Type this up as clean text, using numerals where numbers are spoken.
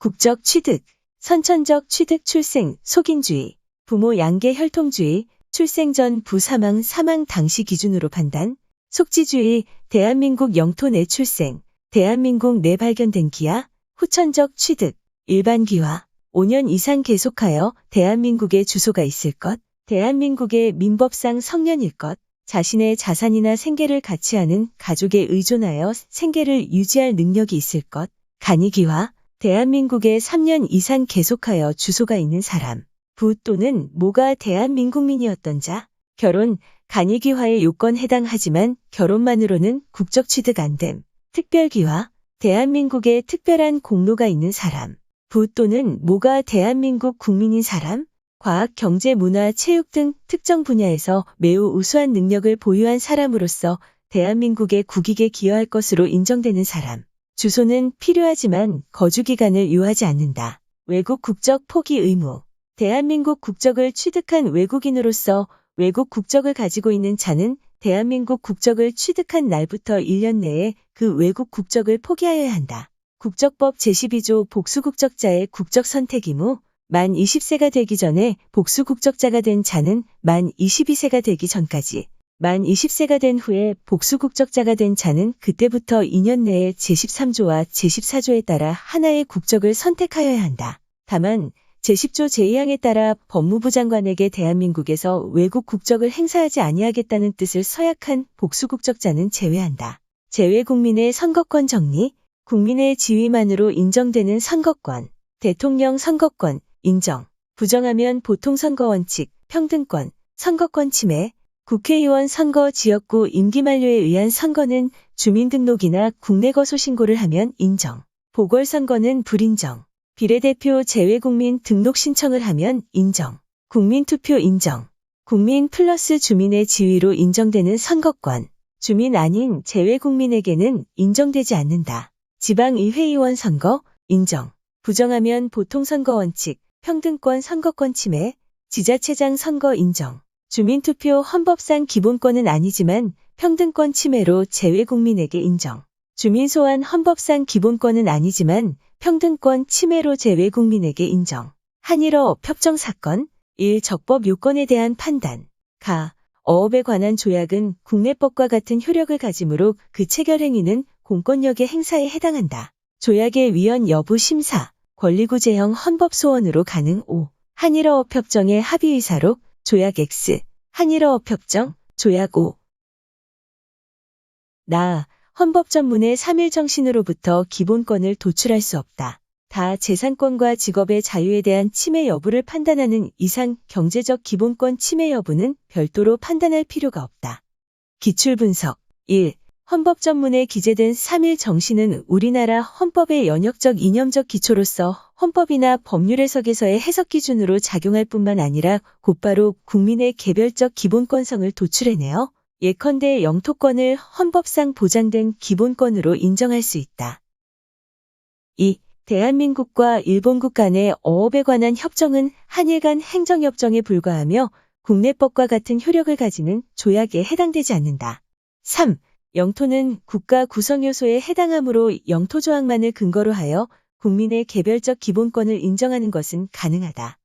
국적 취득, 선천적 취득 출생, 속인주의, 부모 양계 혈통주의, 출생 전 부사망 사망 당시 기준으로 판단, 속지주의, 대한민국 영토 내 출생, 대한민국 내 발견된 기하, 후천적 취득, 일반 기화, 5년 이상 계속하여 대한민국에 주소가 있을 것, 대한민국의 민법상 성년일 것, 자신의 자산이나 생계를 같이 하는 가족에 의존하여 생계를 유지할 능력이 있을 것, 간이기화, 대한민국에 3년 이상 계속하여 주소가 있는 사람, 부 또는 모가 대한민국민이었던 자, 결혼, 간이기화의 요건 해당하지만 결혼만으로는 국적 취득 안 됨, 특별기화, 대한민국에 특별한 공로가 있는 사람, 부 또는 모가 대한민국 국민인 사람, 과학, 경제, 문화, 체육 등 특정 분야에서 매우 우수한 능력을 보유한 사람으로서 대한민국의 국익에 기여할 것으로 인정되는 사람. 주소는 필요하지만 거주기간을 요하지 않는다. 외국 국적 포기 의무. 대한민국 국적을 취득한 외국인으로서 외국 국적을 가지고 있는 자는 대한민국 국적을 취득한 날부터 1년 내에 그 외국 국적을 포기하여야 한다. 국적법 제12조 복수국적자의 국적 선택 의무. 만 20세가 되기 전에 복수국적자가 된 자는 만 22세가 되기 전까지, 만 20세가 된 후에 복수국적자가 된 자는 그때부터 2년 내에 제13조와 제14조에 따라 하나의 국적을 선택하여야 한다. 다만 제10조 제2항에 따라 법무부 장관에게 대한민국에서 외국 국적을 행사하지 아니하겠다는 뜻을 서약한 복수국적자는 제외한다. 제외국민의 선거권 정리, 국민의 지위만으로 인정되는 선거권, 대통령 선거권, 인정, 부정하면 보통선거원칙, 평등권, 선거권 침해, 국회의원 선거 지역구 임기 만료에 의한 선거는 주민등록이나 국내거소 신고를 하면 인정, 보궐선거는 불인정, 비례대표 제외국민 등록 신청을 하면 인정, 국민투표 인정, 국민 플러스 주민의 지위로 인정되는 선거권, 주민 아닌 제외국민에게는 인정되지 않는다. 지방의회의원 선거, 인정, 부정하면 보통선거원칙, 평등권 선거권 침해, 지자체장 선거 인정, 주민투표 헌법상 기본권은 아니지만 평등권 침해로 제외국민에게 인정, 주민소환 헌법상 기본권은 아니지만 평등권 침해로 제외국민에게 인정, 한일어업 협정 사건, 1. 적법 요건에 대한 판단, 가, 어업에 관한 조약은 국내법과 같은 효력을 가지므로 그 체결행위는 공권력의 행사에 해당한다. 조약의 위헌 여부 심사, 권리구 제형 헌법소원으로 가능. 5. 한일어업협정의 합의의사록, 조약 X, 한일어업협정, 조약 5. 나, 헌법전문의 3일 정신으로부터 기본권을 도출할 수 없다. 다 재산권과 직업의 자유에 대한 침해 여부를 판단하는 이상 경제적 기본권 침해 여부는 별도로 판단할 필요가 없다. 기출분석 1. 헌법전문에 기재된 3일 정신은 우리나라 헌법의 연역적 이념적 기초로서 헌법이나 법률 해석에서의 해석 기준으로 작용할 뿐만 아니라 곧바로 국민의 개별적 기본권성을 도출해내어 예컨대 영토권을 헌법상 보장된 기본권으로 인정할 수 있다. 2. 대한민국과 일본국 간의 어업에 관한 협정은 한일 간 행정협정에 불과하며 국내법과 같은 효력을 가지는 조약에 해당되지 않는다. 3. 영토는 국가 구성 요소에 해당하므로 영토조항만을 근거로 하여 국민의 개별적 기본권을 인정하는 것은 가능하다.